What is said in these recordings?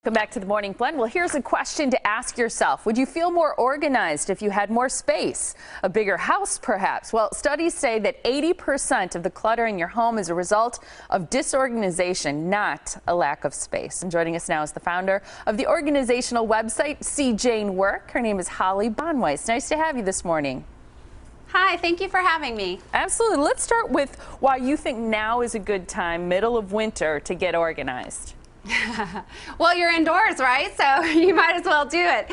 Welcome back to the Morning Blend. Well, here's a question to ask yourself. Would you feel more organized if you had more space? A bigger house, perhaps? Well, studies say that 80% of the clutter in your home is a result of disorganization, not a lack of space. And joining us now is the founder of the organizational website, CJaneWork. Her name is Holly Bonweiss. Nice to have you this morning. Hi, thank you for having me. Absolutely. Let's start with why you think now is a good time, middle of winter, to get organized. Well, you're indoors, right? So you might as well do it.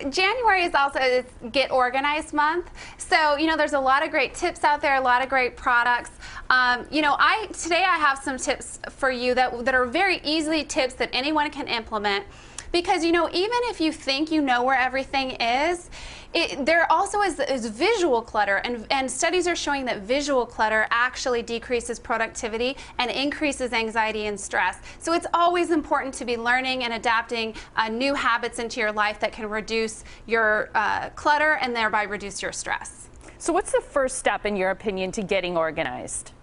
January is also Get Organized month. So, there's a lot of great tips out there, a lot of great products. Today I have some tips for you that are very easy tips that anyone can implement. Because, even if you think you know where everything is, there also is visual clutter, and studies are showing that visual clutter actually decreases productivity and increases anxiety and stress. So it's always important to be learning and adapting new habits into your life that can reduce your clutter and thereby reduce your stress. So what's the first step, in your opinion, to getting organized?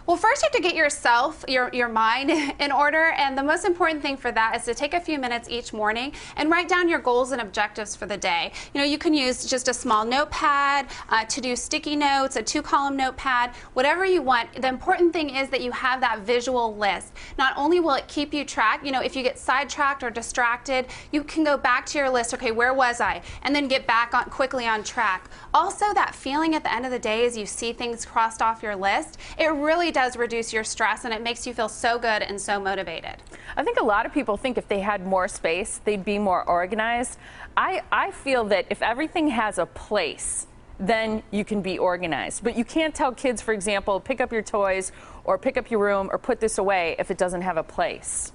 Well, first you have to get yourself, your mind in order, and the most important thing for that is to take a few minutes each morning and write down your goals and objectives for the day. You can use just a small notepad, to do sticky notes, a 2-column notepad, whatever you want. The important thing is that you have that visual list. Not only will it keep you track, if you get sidetracked or distracted, you can go back to your list, okay, where was I? And then get back quickly on track. Also, that feeling at the end of the day as you see things crossed off your list, it really does reduce your stress, and it makes you feel so good and so motivated. I think a lot of people think if they had more space, they'd be more organized. I feel that if everything has a place, then you can be organized. But you can't tell kids, for example, pick up your toys or pick up your room or put this away if it doesn't have a place.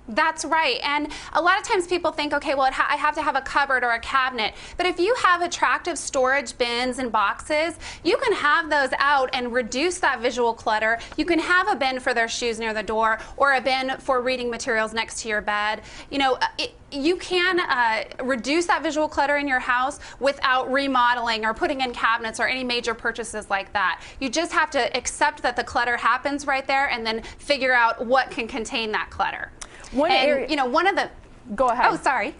That's right. And a lot of times people think, okay, well, I have to have a cupboard or a cabinet. But if you have attractive storage bins and boxes, you can have those out and reduce that visual clutter. You can have a bin for their shoes near the door or a bin for reading materials next to your bed. You can reduce that visual clutter in your house without remodeling or putting in cabinets or any major purchases like that. You just have to accept that the clutter happens right there and then figure out what can contain that clutter. Go ahead. Oh, sorry.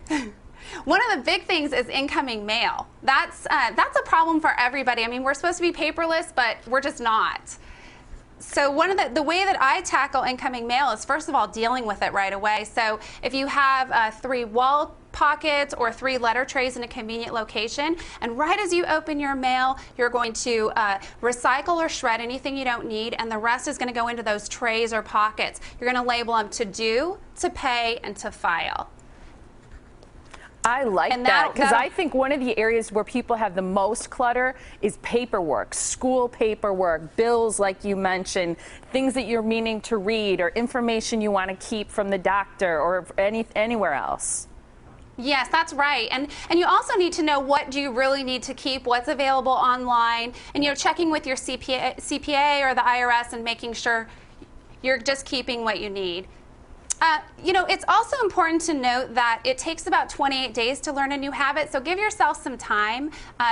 One of the big things is incoming mail. That's a problem for everybody. I mean, we're supposed to be paperless, but we're just not. So the way that I tackle incoming mail is, first of all, dealing with it right away. So if you have 3 wall pockets or 3 letter trays in a convenient location, and right as you open your mail, you're going to recycle or shred anything you don't need, and the rest is going to go into those trays or pockets. You're going to label them to do, to pay, and to file. I like that, because I think one of the areas where people have the most clutter is paperwork, school paperwork, bills like you mentioned, things that you're meaning to read, or information you want to keep from the doctor or anywhere else. Yes, that's right. And you also need to know what do you really need to keep, what's available online, and checking with your CPA or the IRS and making sure you're just keeping what you need. It's also important to note that it takes about 28 days to learn a new habit, so give yourself some time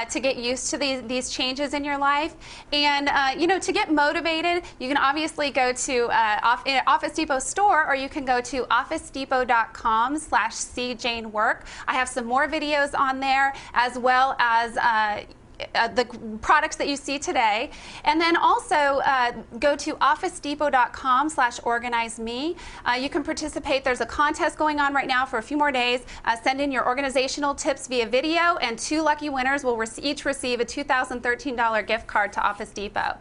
to get used to these changes in your life. And, to get motivated, you can obviously go to Office Depot store, or you can go to officedepot.com/CJaneWork. I have some more videos on there, as well as the products that you see today. And then also go to officedepot.com/organizeme. You can participate. There's a contest going on right now for a few more days. Send in your organizational tips via video, and 2 lucky winners will each receive a $2013 gift card to Office Depot.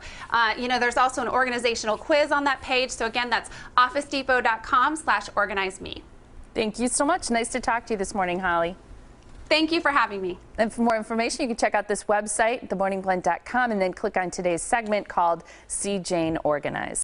There's also an organizational quiz on that page. So again, that's officedepot.com/organizeme. Thank you so much. Nice to talk to you this morning, Holly. Thank you for having me. And for more information, you can check out this website, themorningblend.com, and then click on today's segment called See Jane Organized.